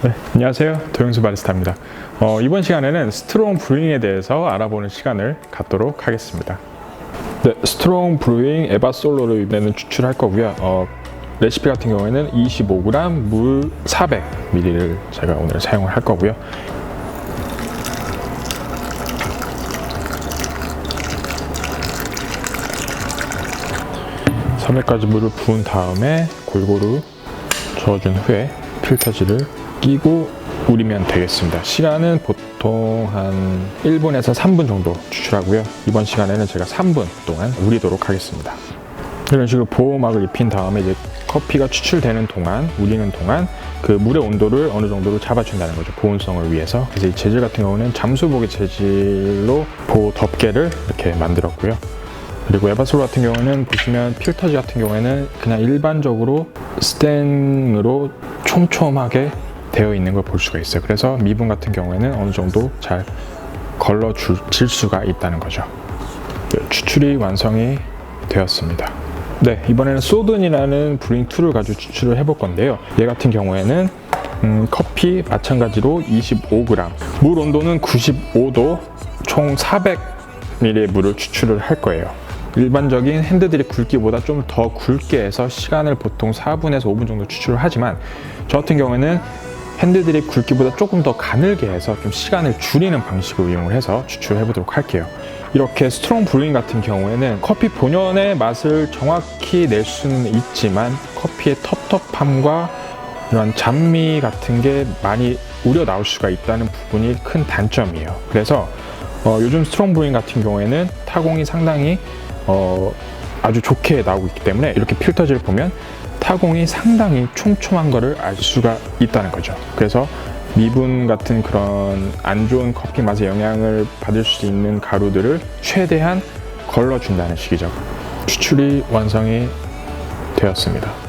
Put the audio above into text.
네, 안녕하세요. 도영수 바리스타입니다. 이번 시간에는 스트롱 브루잉에 대해서 알아보는 시간을 갖도록 하겠습니다. 네, 스트롱 브루잉 에바 솔로를 이번에는 추출할 거고요. 레시피 같은 경우에는 25g 물 400ml를 제가 오늘 사용을 할 거고요. (300가지) 물을 부은 다음에 골고루 저어준 후에 필터지를 끼고 우리면 되겠습니다. 시간은 보통 한 1분에서 3분 정도 추출하고요. 이번 시간에는 제가 3분 동안 우리도록 하겠습니다. 이런 식으로 보호막을 입힌 다음에 이제 커피가 추출되는 동안, 우리는 동안 그 물의 온도를 어느 정도로 잡아준다는 거죠. 보온성을 위해서. 그래서 이 재질 같은 경우는 잠수복의 재질로 보호 덮개를 이렇게 만들었고요. 그리고 에바솔 같은 경우는 보시면 필터지 같은 경우에는 그냥 일반적으로 스텐으로 촘촘하게 되어 있는 걸 볼 수가 있어요. 그래서 미분 같은 경우에는 어느 정도 잘 걸러질 수가 있다는 거죠. 추출이 완성이 되었습니다. 네, 이번에는 소든이라는 브루잉 툴을 가지고 추출을 해볼 건데요. 얘 같은 경우에는 커피 마찬가지로 25g, 물 온도는 95도, 총 400ml의 물을 추출을 할 거예요. 일반적인 핸드드립 굵기보다 좀 더 굵게 해서 시간을 보통 4분에서 5분 정도 추출을 하지만 저 같은 경우에는 핸드드립 굵기보다 조금 더 가늘게 해서 좀 시간을 줄이는 방식을 이용을 해서 추출해 보도록 할게요. 이렇게 스트롱 브루잉 같은 경우에는 커피 본연의 맛을 정확히 낼 수는 있지만 커피의 텁텁함과 이런 잔미 같은 게 많이 우려 나올 수가 있다는 부분이 큰 단점이에요. 그래서 요즘 스트롱 브루잉 같은 경우에는 타공이 상당히 아주 좋게 나오고 있기 때문에 이렇게 필터지를 보면 타공이 상당히 촘촘한 거를 알 수가 있다는 거죠. 그래서 미분 같은 그런 안 좋은 커피 맛에 영향을 받을 수 있는 가루들을 최대한 걸러준다는 식이죠. 추출이 완성이 되었습니다.